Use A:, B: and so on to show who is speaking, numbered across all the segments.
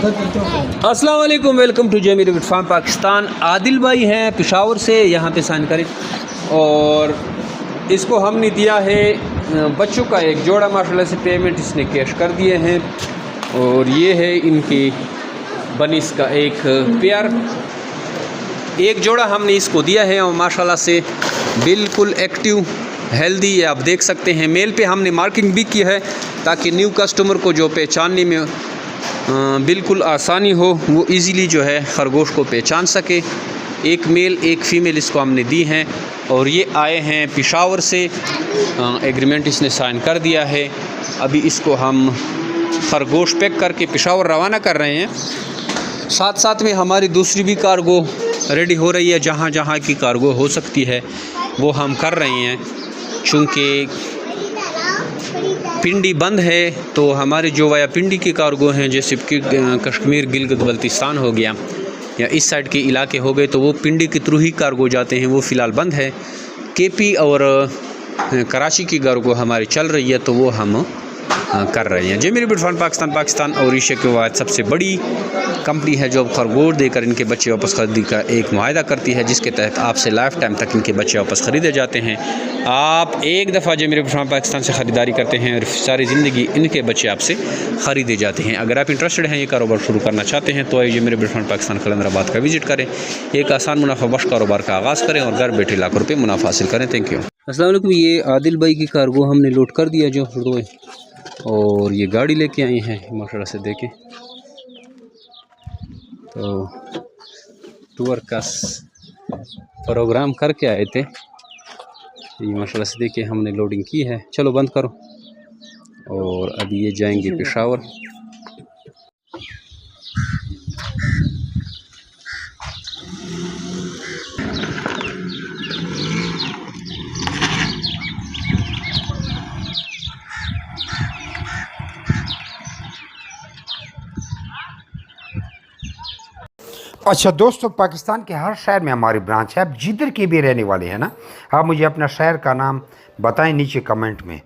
A: अस्सलाम वालेकुम, welcome to Zameer bit farm Pakistan. Adil भाई हैं पेशावर से, यहाँ पे साइन करें। और इसको हमने दिया है बच्चों का एक जोड़ा, माशाल्लाह से पेमेंट इसने कैश कर दिए हैं। और ये है इनकी बनिस का एक पेयर, एक जोड़ा हमने इसको दिया है और माशाल्लाह से बिल्कुल एक्टिव हेल्दी है। आप देख सकते हैं मेल पे हमने मार्किंग भी की है ताकि न्यू कस्टमर को जो पहचानने में बिल्कुल आसानी हो, वो इजीली जो है खरगोश को पहचान सके। एक मेल एक फ़ीमेल इसको हमने दी हैं और ये आए हैं पेशावर से। एग्रीमेंट इसने साइन कर दिया है। अभी इसको हम खरगोश पैक करके पेशावर रवाना कर रहे हैं। साथ साथ में हमारी दूसरी भी कार्गो रेडी हो रही है, जहाँ जहाँ की कार्गो हो सकती है वो हम कर रहे हैं। चूँकि पिंडी बंद है तो हमारे जो वाया पिंडी की कार्गो हैं, जैसे कि कश्मीर गिलगित बल्तिस्तान हो गया या इस साइड के इलाके हो गए, तो वो पिंडी के थ्रू ही कार्गो जाते हैं, वो फ़िलहाल बंद है। केपी और कराची की कार्गो हमारी चल रही है, तो वो हम कर रहे हैं। जमीर बिट फार्म पाकिस्तान और एशिया के बाद सबसे बड़ी कंपनी है जो अब खरगोश देकर इनके बच्चे वापस खरीदी का एक मुआहदा करती है, जिसके तहत आपसे लाइफ टाइम तक इनके बच्चे वापस ख़रीदे जाते हैं। आप एक दफ़ा जमीर बिट फार्म पाकिस्तान से ख़रीदारी करते हैं और सारी ज़िंदगी इनके बच्चे आपसे ख़रीदे जाते हैं। अगर आप इंटरेस्टेड हैं, ये कारोबार शुरू करना चाहते हैं, तो आइए जमीर बिट फार्म पाकिस्तान कलंदराबाद का विज़िट करें। एक आसान मुनाफा बख्श कारोबार का आगाज़ करें और घर बैठे लाखों रुपये मुनाफा हासिल करें। Thank you. अस्सलाम वालेकुम। ये आदिल भाई की कार्गो हमने लोड कर दिया जो हरदोई, और ये गाड़ी लेके आई हैं माशाल्लाह से। देखें तो टूर का प्रोग्राम करके आए थे, ये माशाल्लाह से देखिए हमने लोडिंग की है। चलो बंद करो। और अभी ये जाएंगे पेशावर।
B: अच्छा दोस्तों, पाकिस्तान के हर शहर में हमारी ब्रांच है। आप जिधर के भी रहने वाले हैं ना, आप मुझे अपना शहर का नाम बताएं नीचे कमेंट में,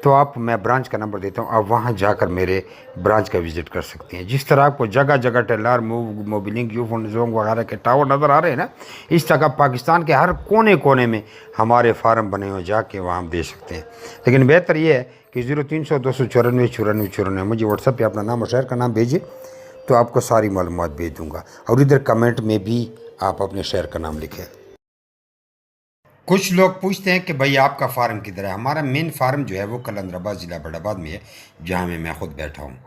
B: तो आप मैं ब्रांच का नंबर देता हूं, आप वहां जाकर मेरे ब्रांच का विज़िट कर सकते हैं। जिस तरह आपको जगह जगह टेलर मोबिलिंग यूफोन जोंग वगैरह के टावर नज़र आ रहे हैं ना, इस तरह पाकिस्तान के हर कोने कोने में हमारे फार्म बने हुए, जाके वहाँ हम दे सकते हैं। लेकिन बेहतर ये है कि 0300 294 94 94 मुझे व्हाट्सएप पर अपना नाम और शहर का नाम भेजिए, तो आपको सारी मालूमात भेज दूंगा। और इधर कमेंट में भी आप अपने शहर का नाम लिखें। कुछ लोग पूछते हैं कि भाई आपका फार्म किधर है। हमारा मेन फार्म जो है वो कलंदराबाद ज़िला बड़ाबाद में है, जहाँ मैं खुद बैठा हूँ।